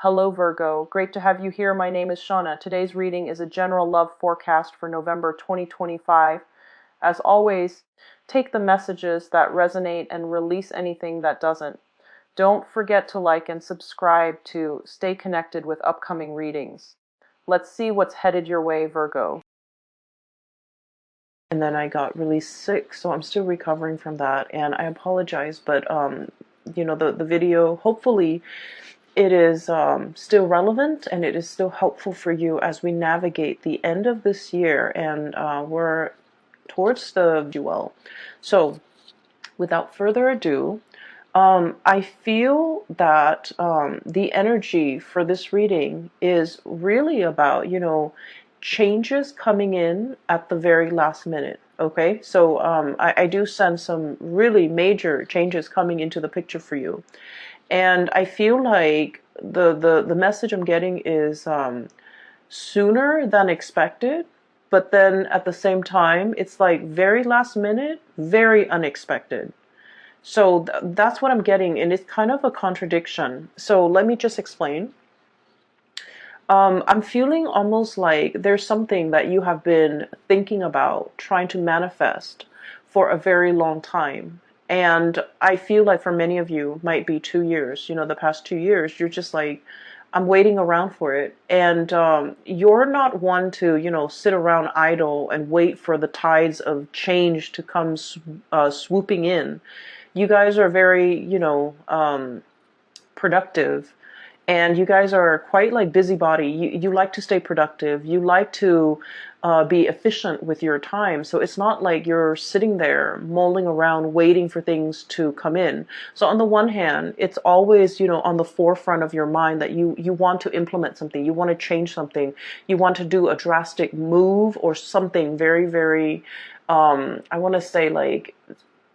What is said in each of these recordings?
Hello Virgo, great to have you here. My name is Shauna. Today's reading is a general love forecast for November 2025. As always, take the messages that resonate and release anything that doesn't. Don't forget to like and subscribe to stay connected with upcoming readings. Let's see what's headed your way, Virgo. And then I got really sick, so I'm still recovering from that, and I apologize, but the video, hopefully it is still relevant and it is still helpful for you as we navigate the end of this year, and we're towards the duel. So without further ado, I feel that the energy for this reading is really about, changes coming in at the very last minute. Okay, so I do sense some really major changes coming into the picture for you. And I feel like the message I'm getting is sooner than expected, but then at the same time, it's like very last minute, very unexpected. So that's what I'm getting, and it's kind of a contradiction. So let me just explain. I'm feeling almost like there's something that you have been thinking about, trying to manifest for a very long time. And I feel like for many of you, might be 2 years, the past 2 years, you're just like, I'm waiting around for it. And you're not one to, sit around idle and wait for the tides of change to come swooping in. You guys are very, productive, and you guys are quite like busybody. You like to stay productive. You like to be efficient with your time. So it's not like you're sitting there mulling around waiting for things to come in. So on the one hand, it's always, on the forefront of your mind that you want to implement something. You want to change something. You want to do a drastic move or something very, very, I want to say like,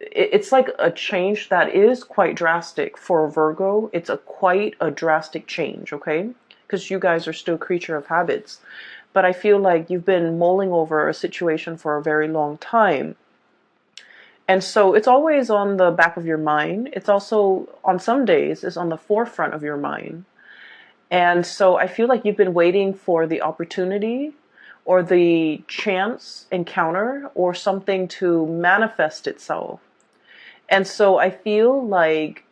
it's like a change that is quite drastic for Virgo. It's quite a drastic change, okay? Because you guys are still a creature of habits. But I feel like you've been mulling over a situation for a very long time. And so it's always on the back of your mind. It's also, on some days, is on the forefront of your mind. And so I feel like you've been waiting for the opportunity or the chance encounter or something to manifest itself. And so I feel like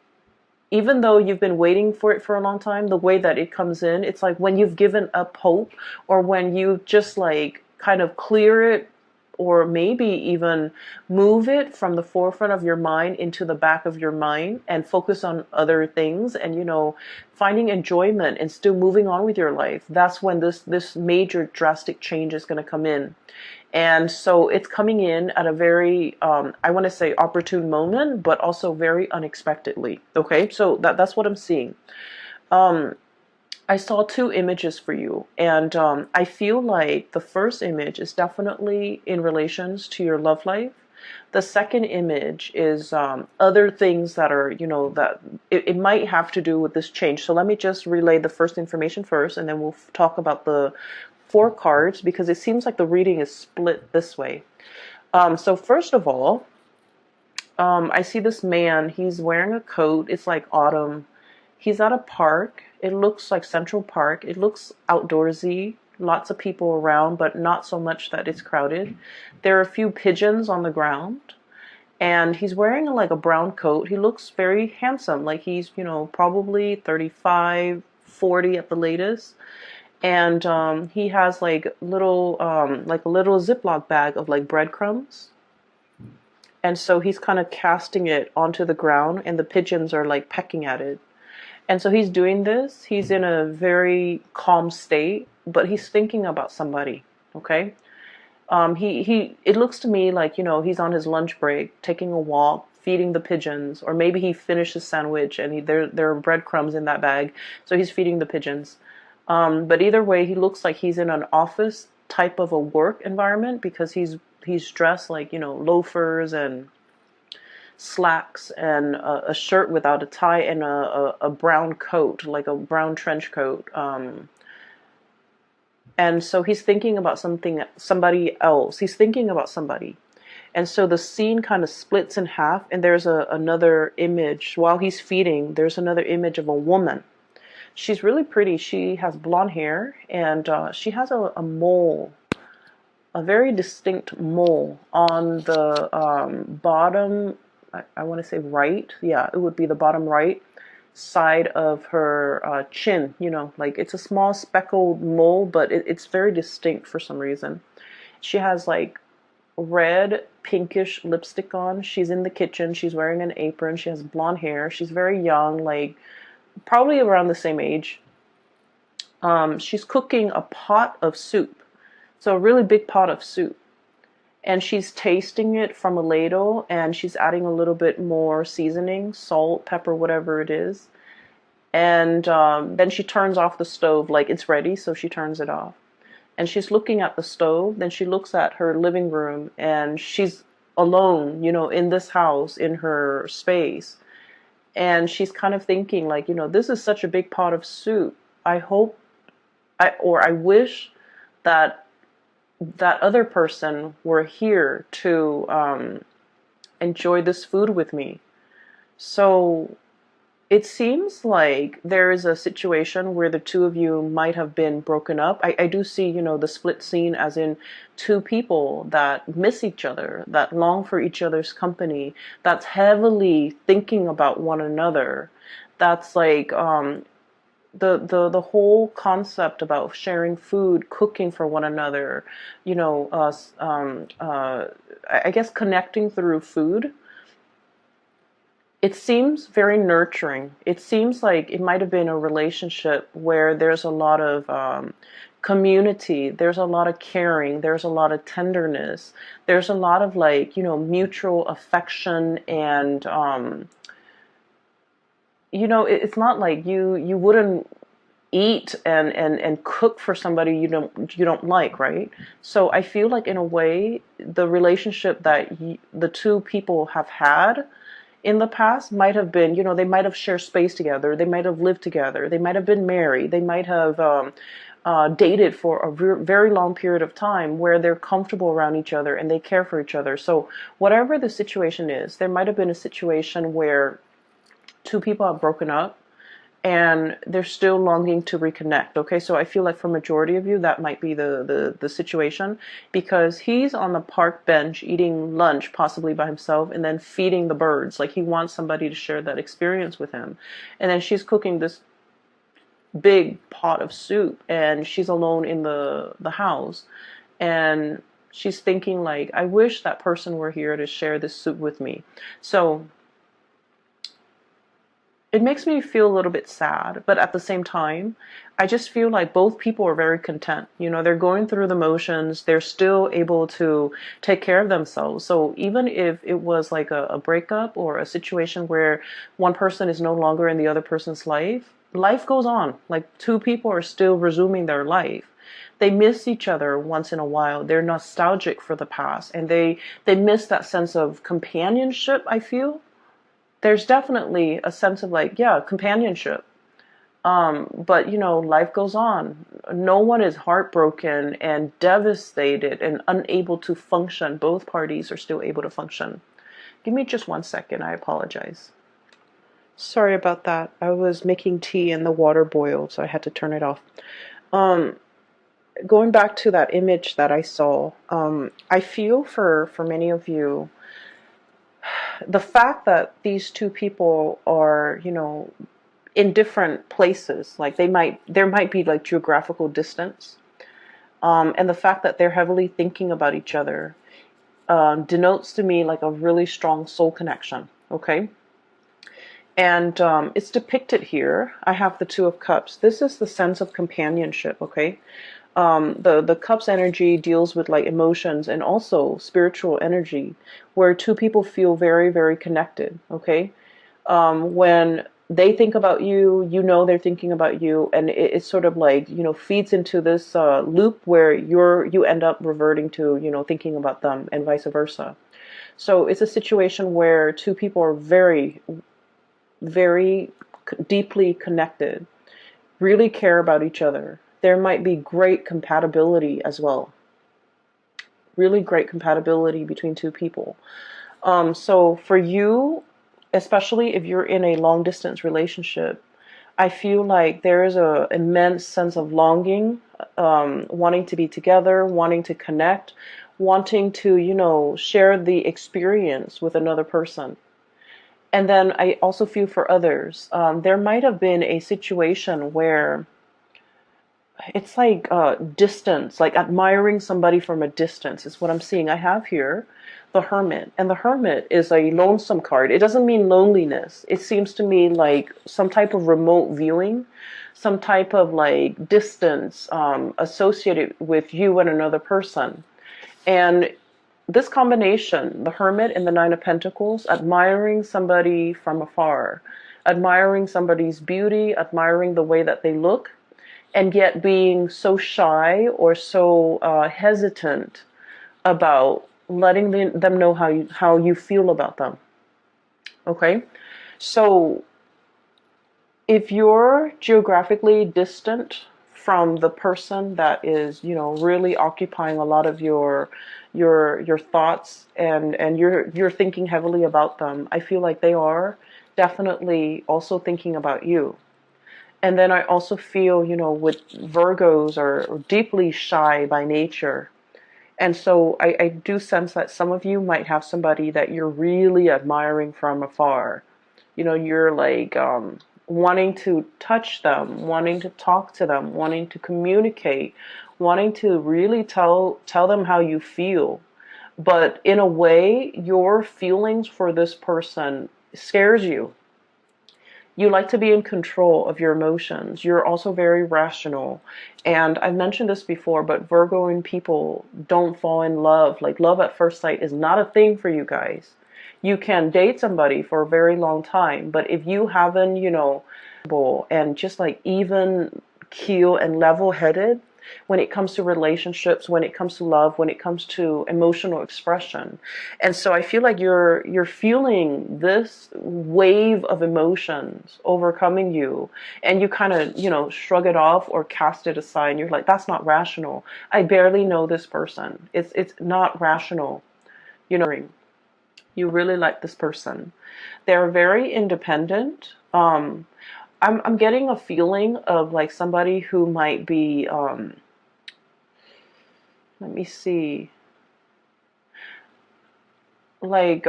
even though you've been waiting for it for a long time, the way that it comes in, it's like when you've given up hope, or when you just like kind of clear it, or maybe even move it from the forefront of your mind into the back of your mind and focus on other things, and finding enjoyment and still moving on with your life. That's when this major drastic change is going to come in. And so it's coming in at a very, I want to say opportune moment, but also very unexpectedly. Okay, so that's what I'm seeing. I saw two images for you, and I feel like the first image is definitely in relations to your love life. The second image is other things that are, that it might have to do with this change. So let me just relay the first information first, and then we'll talk about the 4 cards, because it seems like the reading is split this way. So first of all, I see this man. He's wearing a coat. It's like autumn. He's at a park. It looks like Central Park. It looks outdoorsy. Lots of people around, but not so much that it's crowded. There are a few pigeons on the ground. And he's wearing like a brown coat. He looks very handsome. Like he's, probably 35, 40 at the latest. And he has like a little Ziploc bag of like breadcrumbs. And so he's kind of casting it onto the ground, and the pigeons are like pecking at it. And so he's doing this. He's in a very calm state, but he's thinking about somebody. Okay. It looks to me like, he's on his lunch break, taking a walk, feeding the pigeons, or maybe he finished his sandwich and there are breadcrumbs in that bag. So he's feeding the pigeons. But either way, he looks like he's in an office type of a work environment, because he's dressed like, loafers and slacks and a shirt without a tie, and a brown coat, like a brown trench coat. And so he's thinking about somebody else. He's thinking about somebody. And so the scene kind of splits in half, and there's another image. While he's feeding, there's another image of a woman. She's really pretty. She has blonde hair, and she has a mole, a very distinct mole on the bottom. I want to say right. Yeah, it would be the bottom right side of her chin. You know, like it's a small speckled mole, but it's very distinct for some reason. She has like red pinkish lipstick on. She's in the kitchen. She's wearing an apron. She has blonde hair. She's very young, like probably around the same age. She's cooking a pot of soup. So a really big pot of soup. And she's tasting it from a ladle, and she's adding a little bit more seasoning, salt, pepper, whatever it is. And then she turns off the stove, like it's ready, so she turns it off. And she's looking at the stove. Then she looks at her living room, and she's alone, you know, in this house, in her space. And she's kind of thinking, like, you know, this is such a big pot of soup. I hope, I wish that that other person were here to enjoy this food with me. So it seems like there is a situation where the two of you might have been broken up. I do see, you know, the split scene as in two people that miss each other, that long for each other's company, that's heavily thinking about one another. That's like the whole concept about sharing food, cooking for one another, you know, I guess connecting through food. It seems very nurturing. It seems like it might have been a relationship where there's a lot of community, there's a lot of caring, there's a lot of tenderness, there's a lot of like, you know, mutual affection, and you know, it's not like you wouldn't eat and cook for somebody you don't like, right? So I feel like in a way the relationship that the two people have had in the past might have been, you know, they might have shared space together, they might have lived together, they might have been married, they might have dated for a very long period of time where they're comfortable around each other and they care for each other. So whatever the situation is, there might have been a situation where two people have broken up and they're still longing to reconnect. Okay, so I feel like for majority of you that might be the situation, because he's on the park bench eating lunch possibly by himself and then feeding the birds, like he wants somebody to share that experience with him. And then she's cooking this big pot of soup and she's alone in the house, and she's thinking like, I wish that person were here to share this soup with me. So it makes me feel a little bit sad, but at the same time, I just feel like both people are very content. You know, they're going through the motions, they're still able to take care of themselves. So even if it was like a breakup or a situation where one person is no longer in the other person's life, life goes on. Like two people are still resuming their life. They miss each other once in a while. They're nostalgic for the past, and they miss that sense of companionship, I feel. There's definitely a sense of like, yeah, companionship. But you know, life goes on. No one is heartbroken and devastated and unable to function. Both parties are still able to function. Give me just 1 second. I apologize. Sorry about that. I was making tea and the water boiled, so I had to turn it off. Um, Going back to that image that I saw, I feel for many of you, the fact that these two people are, you know, in different places, like there might be like geographical distance, and the fact that they're heavily thinking about each other denotes to me like a really strong soul connection. Okay. And it's depicted here. I have the Two of Cups. This is the sense of companionship. Okay. The cups energy deals with like emotions and also spiritual energy, where two people feel very, very connected. Okay. When they think about you, you know they're thinking about you, and it's sort of like, you know, feeds into this loop where you end up reverting to, you know, thinking about them and vice versa. So it's a situation where two people are very, very deeply connected, really care about each other. There might be great compatibility as well. Really great compatibility between two people. So for you, especially if you're in a long distance relationship, I feel like there is a immense sense of longing, wanting to be together, wanting to connect, wanting to, share the experience with another person. And then I also feel for others. There might have been a situation where it's like distance, like admiring somebody from a distance is what I'm seeing. I have here the Hermit, and the Hermit is a lonesome card. It doesn't mean loneliness. It seems to me like some type of remote viewing, some type of like distance associated with you and another person. And this combination, the Hermit and the Nine of Pentacles, admiring somebody from afar, admiring somebody's beauty, admiring the way that they look, and yet being so shy or so hesitant about letting them know how you feel about them. Okay? So if you're geographically distant from the person that is, really occupying a lot of your thoughts, and you're thinking heavily about them, I feel like they are definitely also thinking about you. And then I also feel, with Virgos are deeply shy by nature. And so I do sense that some of you might have somebody that you're really admiring from afar. You're like wanting to touch them, wanting to talk to them, wanting to communicate, wanting to really tell them how you feel. But in a way, your feelings for this person scares you. You like to be in control of your emotions. You're also very rational. And I've mentioned this before, but Virgo and people don't fall in love. Like love at first sight is not a thing for you guys. You can date somebody for a very long time, but if you haven't, and just like even keel and level headed when it comes to relationships, when it comes to love, when it comes to emotional expression. And so I feel like you're feeling this wave of emotions overcoming you, and you kind of, shrug it off or cast it aside, and you're like, that's not rational. I barely know this person. It's not rational. You really like this person. They're very independent. I'm getting a feeling of like somebody who might be, let me see, like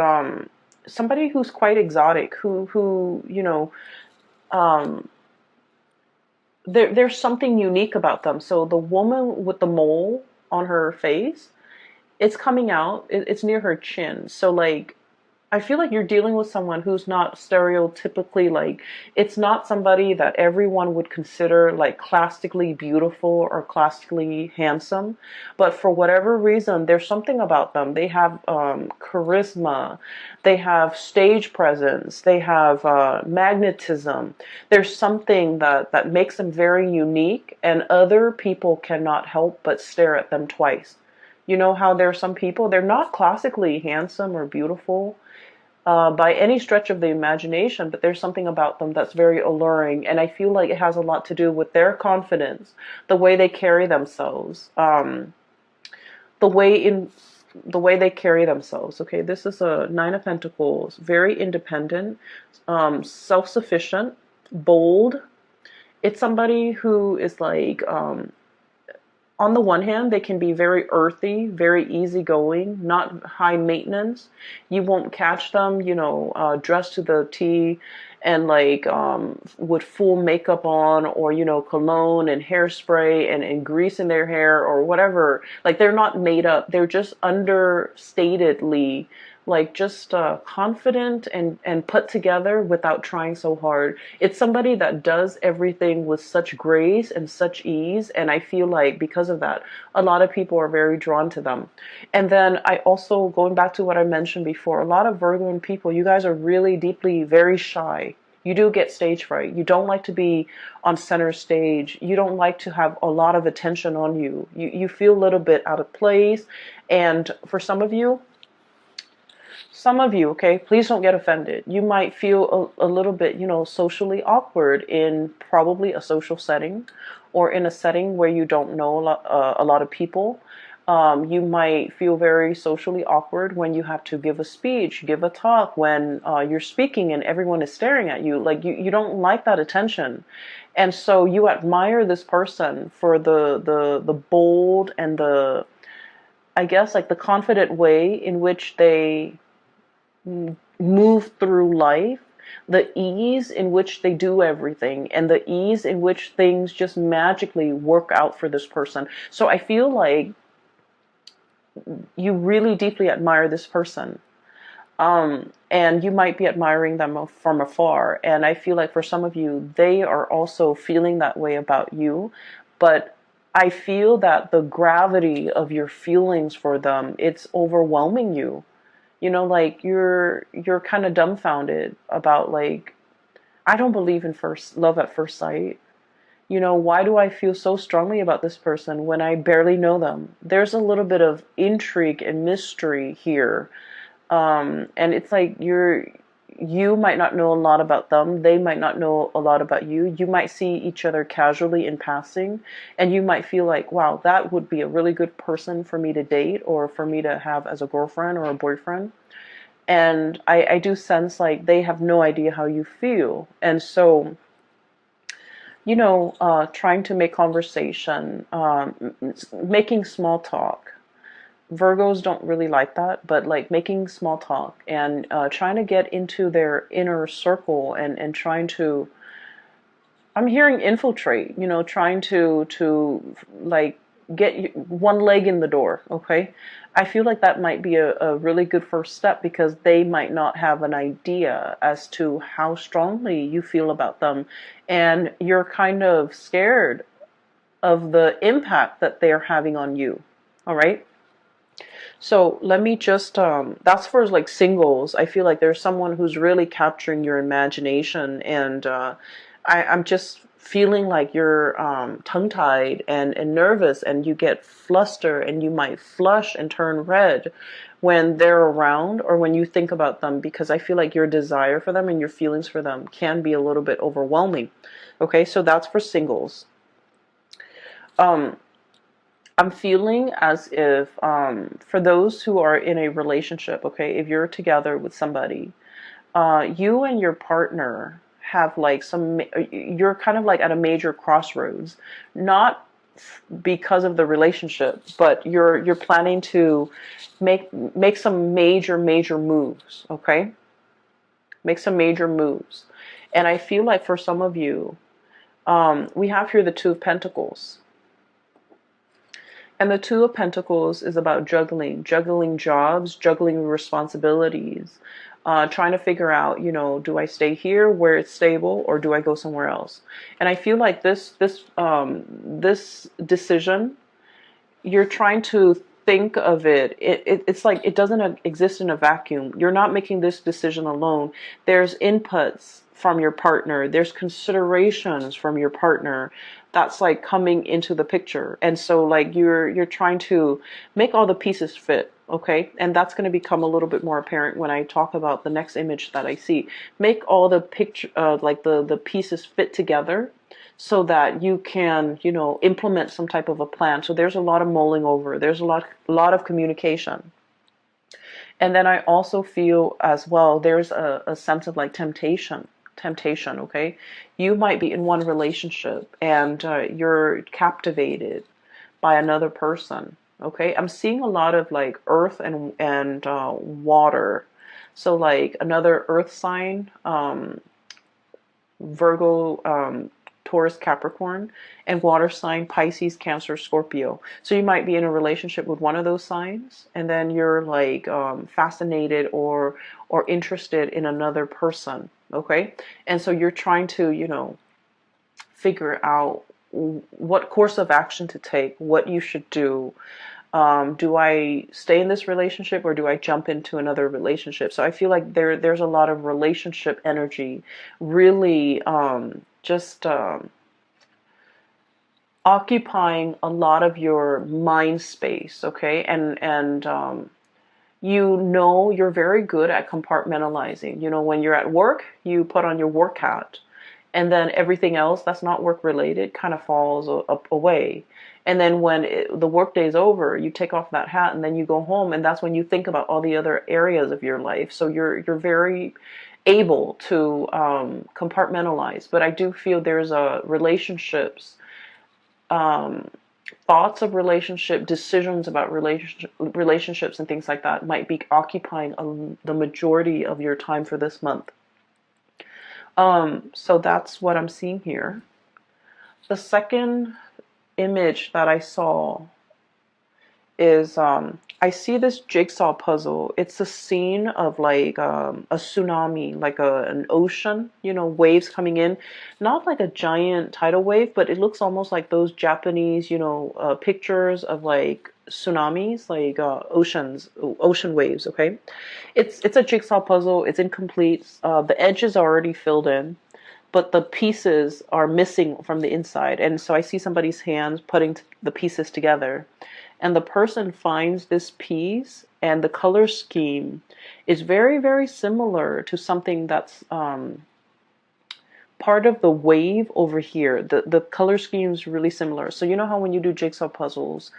somebody who's quite exotic, who um, there's something unique about them. So the woman with the mole on her face, it's coming out. It's near her chin. So like I feel like you're dealing with someone who's not stereotypically like, it's not somebody that everyone would consider like classically beautiful or classically handsome. But for whatever reason, there's something about them. They have charisma, they have stage presence, they have magnetism. There's something that makes them very unique, and other people cannot help but stare at them twice. You know how there are some people, they're not classically handsome or beautiful by any stretch of the imagination, but there's something about them that's very alluring, and I feel like it has a lot to do with their confidence, the way they carry themselves, the way they carry themselves. Okay, this is a Nine of Pentacles, very independent, self-sufficient, bold. It's somebody who is like, on the one hand, they can be very earthy, very easygoing, not high maintenance. You won't catch them, dressed to the T and like with full makeup on, or cologne and hairspray and grease in their hair or whatever. Like they're not made up. They're just understatedly like just confident and put together without trying so hard. It's somebody that does everything with such grace and such ease, and I feel like because of that, a lot of people are very drawn to them. And then I also, going back to what I mentioned before, a lot of Virgo people, you guys are really deeply very shy. You do get stage fright. You don't like to be on center stage. You don't like to have a lot of attention on you. You feel a little bit out of place. And for some of you, okay, please don't get offended. You might feel a little bit, socially awkward in probably a social setting or in a setting where you don't know a lot of people. You might feel very socially awkward when you have to give a speech, give a talk, when you're speaking and everyone is staring at you. Like you don't like that attention. And so you admire this person for the bold and the, I guess, like the confident way in which they move through life, the ease in which they do everything, and the ease in which things just magically work out for this person. So I feel like you really deeply admire this person. And you might be admiring them from afar. And I feel like for some of you, they are also feeling that way about you. But I feel that the gravity of your feelings for them, it's overwhelming you. You know, like you're kind of dumbfounded about, like, I don't believe in first love at first sight. You know, why do I feel so strongly about this person when I barely know them? There's a little bit of intrigue and mystery here. And it's like you might not know a lot about them. They might not know a lot about you. You might see each other casually in passing, and you might feel like, wow, that would be a really good person for me to date or for me to have as a girlfriend or a boyfriend. And I do sense like they have no idea how you feel. And so, trying to make conversation, making small talk. Virgos don't really like that, but like making small talk and trying to get into their inner circle and trying to, I'm hearing infiltrate, trying to like get one leg in the door, okay? I feel like that might be a really good first step because they might not have an idea as to how strongly you feel about them. And you're kind of scared of the impact that they're having on you, all right? So let me just, that's for like singles. I feel like there's someone who's really capturing your imagination, and I'm just feeling like you're tongue-tied and nervous, and you get flustered, and you might flush and turn red when they're around or when you think about them, because I feel like your desire for them and your feelings for them can be a little bit overwhelming. Okay, so that's for singles. Um, I'm feeling as if, for those who are in a relationship, okay, if you're together with somebody, you and your partner have like you're kind of like at a major crossroads, not because of the relationship, but you're planning to make some major moves, okay? Make some major moves. And I feel like for some of you, we have here the Two of Pentacles. And the Two of Pentacles is about juggling jobs, juggling responsibilities, trying to figure out, do I stay here where it's stable or do I go somewhere else? And I feel like this decision, you're trying to think of it's like it doesn't exist in a vacuum. You're not making this decision alone. There's inputs from your partner. There's considerations from your partner that's like coming into the picture. And so like you're trying to make all the pieces fit, okay? And that's going to become a little bit more apparent when I talk about the next image that I see. Make all the picture like the pieces fit together so that you can, implement some type of a plan. So there's a lot of mulling over. There's a lot of communication. And then I also feel as well, there's a sense of like temptation, okay? You might be in one relationship and you're captivated by another person, okay? I'm seeing a lot of like earth and water. So like another earth sign, Virgo, Taurus, Capricorn, and water sign, Pisces, Cancer, Scorpio. So you might be in a relationship with one of those signs, and then you're like fascinated or interested in another person, okay? And so you're trying to, figure out what course of action to take, what you should do. Do I stay in this relationship or do I jump into another relationship? So I feel like there's a lot of relationship energy, really just occupying a lot of your mind space, okay? And you're very good at compartmentalizing. When you're at work, you put on your work hat and then everything else that's not work related kind of falls away. And then when the work day is over, you take off that hat and then you go home, and that's when you think about all the other areas of your life. So you're very able to compartmentalize. But I do feel there's a relationships, um, thoughts of relationship, decisions about relationships and things like that might be occupying the majority of your time for this month. So that's what I'm seeing here. The second image that I saw is I see this jigsaw puzzle. It's a scene of like a tsunami, like an ocean, you know, waves coming in. Not like a giant tidal wave, but it looks almost like those Japanese, you know, pictures of like tsunamis, like ocean waves. Okay, it's a jigsaw puzzle. It's incomplete. The edges are already filled in, but the pieces are missing from the inside. And so I see somebody's hands putting the pieces together. And the person finds this piece, and the color scheme is very, very similar to something that's part of the wave over here. The color scheme is really similar. So you know how when you do jigsaw puzzles,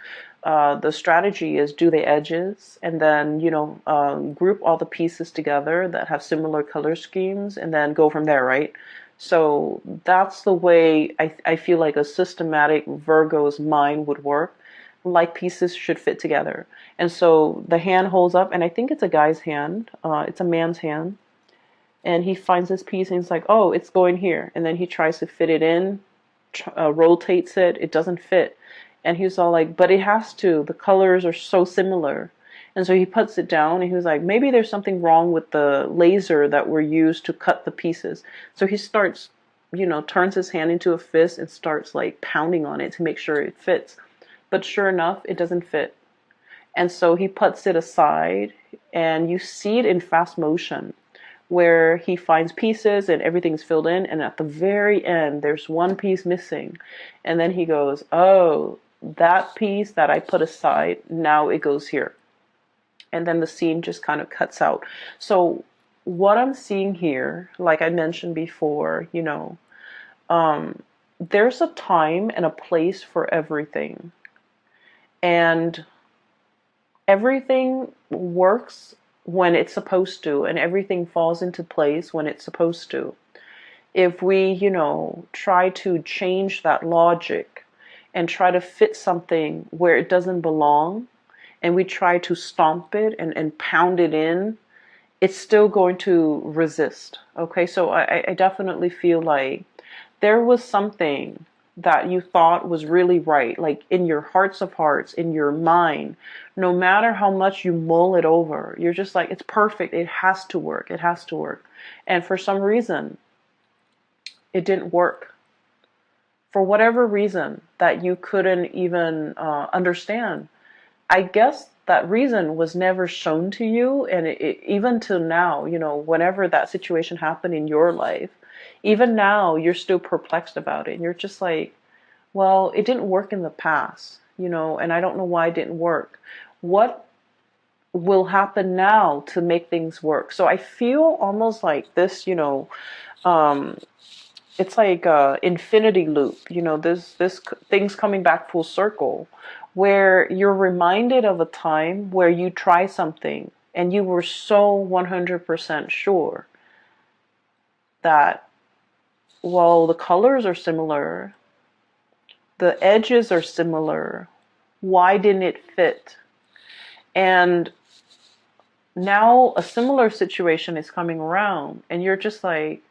the strategy is do the edges and then, you know, group all the pieces together that have similar color schemes and then go from there, right? So that's the way I feel like a systematic Virgo's mind would work. Like pieces should fit together. And so the hand holds up, and I think it's a guy's hand. It's a man's hand. And he finds this piece and he's like, oh, it's going here. And then he tries to fit it in, rotates it. It doesn't fit. And he's all like, but it has to. The colors are so similar. And so he puts it down and he was like, maybe there's something wrong with the laser that were used to cut the pieces. So he starts, you know, turns his hand into a fist and starts like pounding on it to make sure it fits. But sure enough, it doesn't fit. And so he puts it aside, and you see it in fast motion where he finds pieces and everything's filled in, and at the very end there's one piece missing. And then he goes, oh, that piece that I put aside, now it goes here. And then the scene just kind of cuts out. So what I'm seeing here, like I mentioned before, you know, there's a time and a place for everything. And everything works when it's supposed to, and everything falls into place when it's supposed to. If we, you know, try to change that logic and try to fit something where it doesn't belong, and we try to stomp it and pound it in, it's still going to resist. Okay, so I definitely feel like there was something that you thought was really right, like in your hearts of hearts, in your mind, no matter how much you mull it over, you're just like, it's perfect, it has to work, it has to work. And for some reason, it didn't work. For whatever reason that you couldn't even understand. I guess that reason was never shown to you, and even till now, you know, whenever that situation happened in your life, even now, you're still perplexed about it. And you're just like, well, it didn't work in the past, you know, and I don't know why it didn't work. What will happen now to make things work? So I feel almost like this, you know, um, it's like a infinity loop, you know, this things coming back full circle, where you're reminded of a time where you try something and you were so 100% sure that, well, the colors are similar, the edges are similar, why didn't it fit? And now a similar situation is coming around, and you're just like,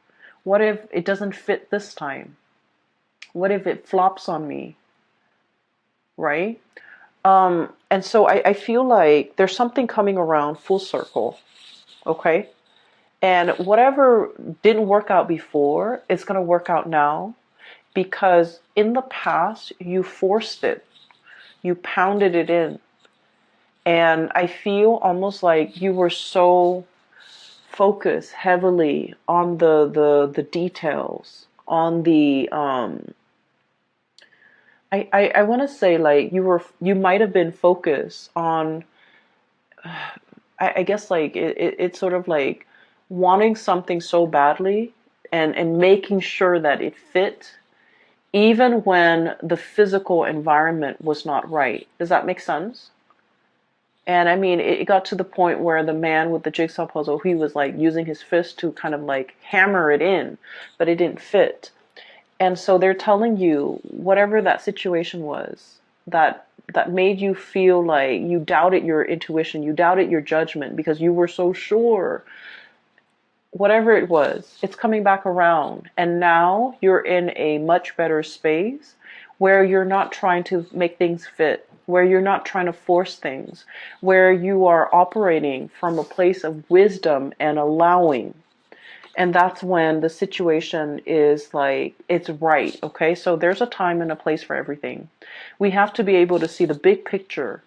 what if it doesn't fit this time? What if it flops on me? Right? And so I feel like there's something coming around full circle. Okay? And whatever didn't work out before, it's going to work out now, because in the past, you forced it. You pounded it in. And I feel almost like you were so focused heavily on the details, on the I want to say like you might have been focused on I guess like it's sort of like wanting something so badly, and making sure that it fit even when the physical environment was not right. Does that make sense? And I mean, it got to the point where the man with the jigsaw puzzle, he was like using his fist to kind of like hammer it in, but it didn't fit. And so they're telling you whatever that situation was that made you feel like you doubted your intuition, you doubted your judgment because you were so sure. Whatever it was, it's coming back around. And now you're in a much better space where you're not trying to make things fit, where you're not trying to force things, where you are operating from a place of wisdom and allowing. And that's when the situation is like, it's right, okay? So there's a time and a place for everything. We have to be able to see the big picture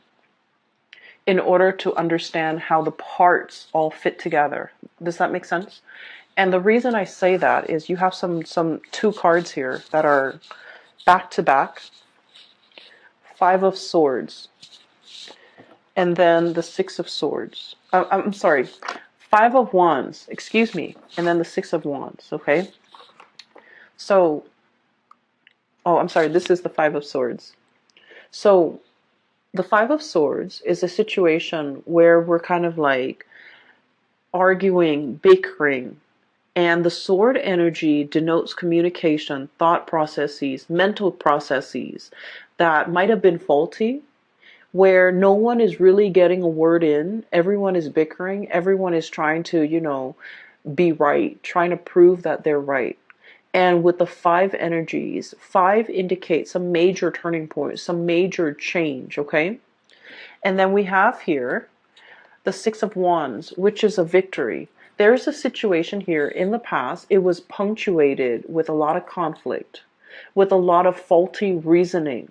in order to understand how the parts all fit together. Does that make sense? And the reason I say that is you have some two cards here that are back to back. Five of Swords. And then the Six of Swords. I'm sorry. Five of Wands. Excuse me. And then the Six of Wands. Okay? So, oh, I'm sorry. This is the Five of Swords. So, the Five of Swords is a situation where we're kind of like arguing, bickering, and the sword energy denotes communication, thought processes, mental processes that might have been faulty, where no one is really getting a word in. Everyone is bickering. Everyone is trying to, be right, trying to prove that they're right. And with the five energies, five indicates some major turning point, some major change, okay? And then we have here the Six of Wands, which is a victory. There's a situation here in the past, it was punctuated with a lot of conflict, with a lot of faulty reasoning,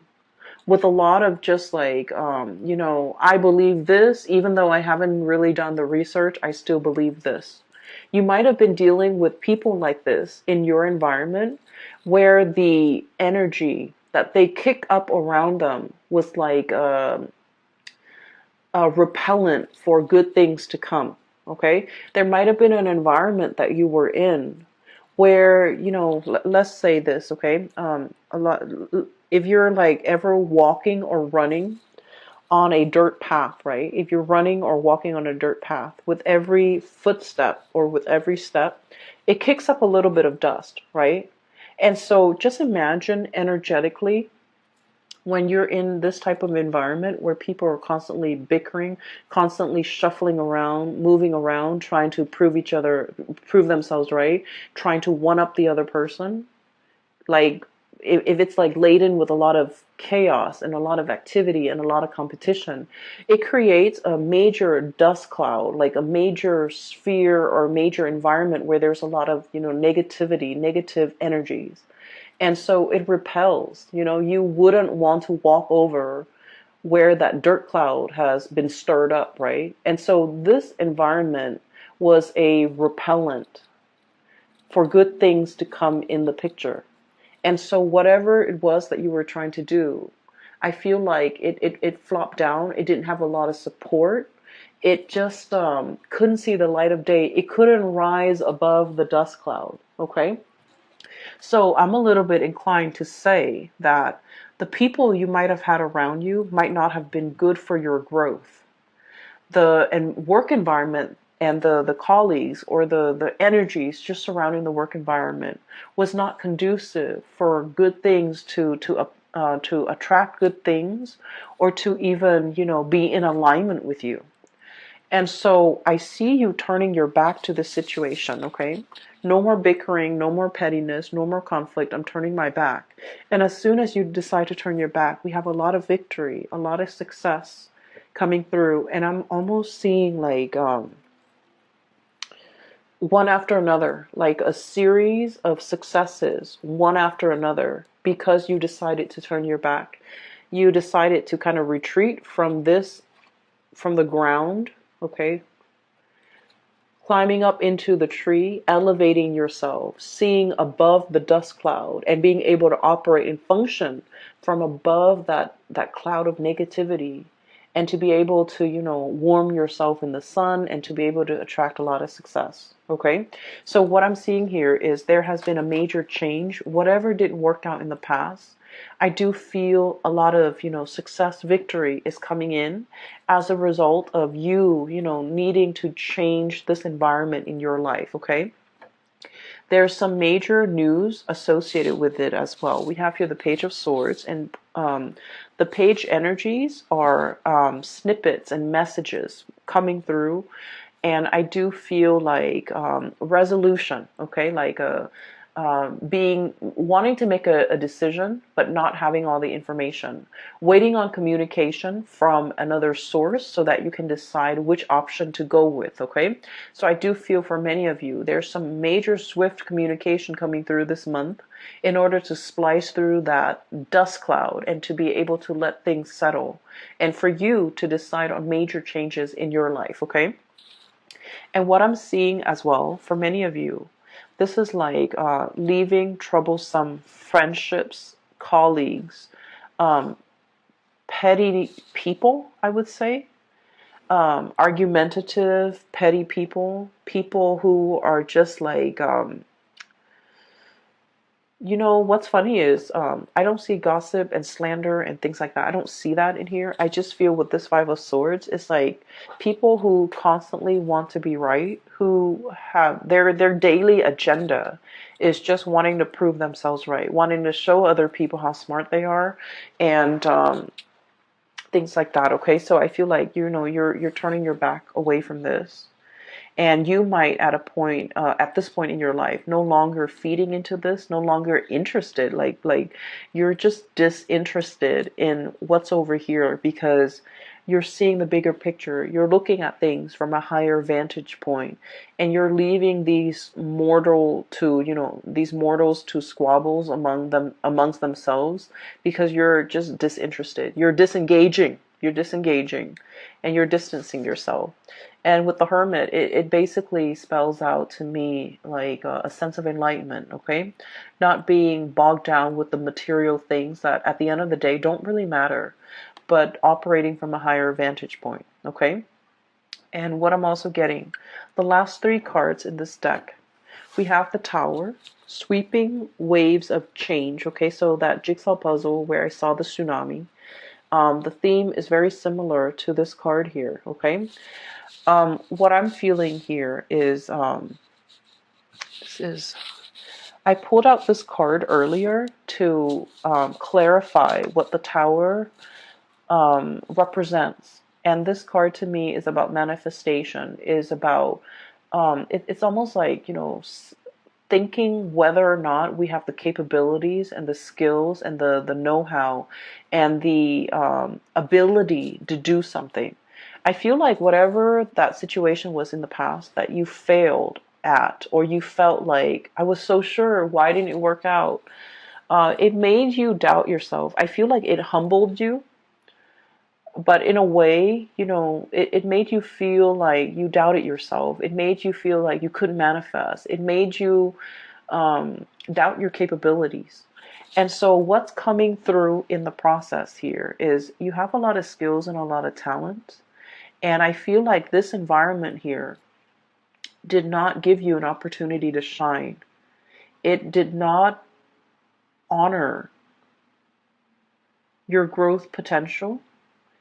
with a lot of just like, I believe this, even though I haven't really done the research, I still believe this. You might have been dealing with people like this in your environment where the energy that they kick up around them was like a repellent for good things to come. Okay, there might have been an environment that you were in where, let's say this, okay, a lot, if you're like ever walking or running on a dirt path, right? If you're running or walking on a dirt path, with every footstep or with every step, it kicks up a little bit of dust, right? And so just imagine energetically when you're in this type of environment where people are constantly bickering, constantly shuffling around, moving around, trying to prove themselves right, trying to one up the other person, like if it's like laden with a lot of chaos and a lot of activity and a lot of competition, it creates a major dust cloud, like a major sphere or major environment where there's a lot of, negativity, negative energies. And so it repels, you wouldn't want to walk over where that dirt cloud has been stirred up, right? And so this environment was a repellent for good things to come in the picture. And so whatever it was that you were trying to do, I feel like it flopped down. It didn't have a lot of support. It just couldn't see the light of day. It couldn't rise above the dust cloud, okay? So I'm a little bit inclined to say that the people you might have had around you might not have been good for your growth. The work environment and the colleagues or the energies just surrounding the work environment was not conducive for good things to attract good things or to even, be in alignment with you. And so I see you turning your back to the situation, okay? No more bickering, no more pettiness, no more conflict. I'm turning my back. And as soon as you decide to turn your back, we have a lot of victory, a lot of success coming through. And I'm almost seeing like one after another, like a series of successes, one after another, because you decided to turn your back. You decided to kind of retreat from the ground, okay? Climbing up into the tree, elevating yourself, seeing above the dust cloud, and being able to operate and function from above that cloud of negativity and to be able to, warm yourself in the sun and to be able to attract a lot of success. Okay. So what I'm seeing here is there has been a major change. Whatever didn't work out in the past, I do feel a lot of, success, victory is coming in as a result of you, needing to change this environment in your life. Okay. There's some major news associated with it as well. We have here the Page of Swords, and the page energies are snippets and messages coming through. And I do feel like resolution, okay, like being wanting to make a decision but not having all the information, waiting on communication from another source so that you can decide which option to go with. Okay, so I do feel for many of you there's some major swift communication coming through this month in order to splice through that dust cloud and to be able to let things settle, and for you to decide on major changes in your life. Okay. And what I'm seeing as well for many of you, this is like leaving troublesome friendships, colleagues, um, petty people, I would say, argumentative, petty people, people who are just like, what's funny is I don't see gossip and slander and things like that. I don't see that in here. I just feel with this Five of Swords, it's like people who constantly want to be right, who have their daily agenda is just wanting to prove themselves right, wanting to show other people how smart they are, and things like that. Okay, so I feel like you're turning your back away from this. And you might at this point in your life, no longer feeding into this, no longer interested, like you're just disinterested in what's over here because you're seeing the bigger picture. You're looking at things from a higher vantage point, and you're leaving these mortals to squabbles amongst themselves because you're just disinterested. You're disengaging and you're distancing yourself. And with the Hermit, it basically spells out to me like a sense of enlightenment, okay? Not being bogged down with the material things that at the end of the day don't really matter, but operating from a higher vantage point, okay? And what I'm also getting, the last three cards in this deck, we have the Tower, sweeping waves of change, okay? So that jigsaw puzzle where I saw the tsunami, the theme is very similar to this card here, okay? What I'm feeling here is, I pulled out this card earlier to clarify what the Tower represents. And this card to me is about manifestation, is about, it's almost like, thinking whether or not we have the capabilities and the skills and the know-how and the ability to do something. I feel like whatever that situation was in the past that you failed at, or you felt like, I was so sure, why didn't it work out? It made you doubt yourself. I feel like it humbled you, but in a way, it made you feel like you doubted yourself. It made you feel like you couldn't manifest. It made you doubt your capabilities. And so what's coming through in the process here is you have a lot of skills and a lot of talent. And I feel like this environment here did not give you an opportunity to shine. It did not honor your growth potential.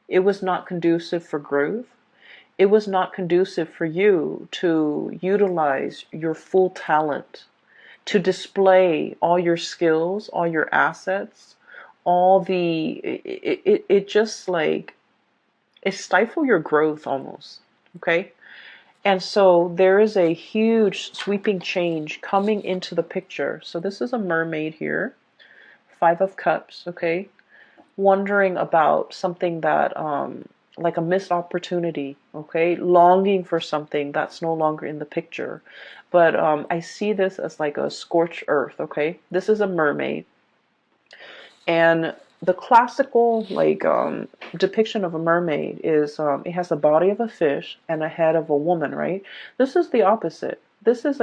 It was not conducive for growth. It was not conducive for you to utilize your full talent, to display all your skills, all your assets, it just like, it stifle your growth almost, okay? And so there is a huge sweeping change coming into the picture. So this is a mermaid here, Five of Cups, okay? Wondering about something that, like a missed opportunity, okay? Longing for something that's no longer in the picture. But I see this as like a scorched earth, okay? This is a mermaid. And the classical like depiction of a mermaid is it has the body of a fish and a head of a woman, right? This is the opposite. This is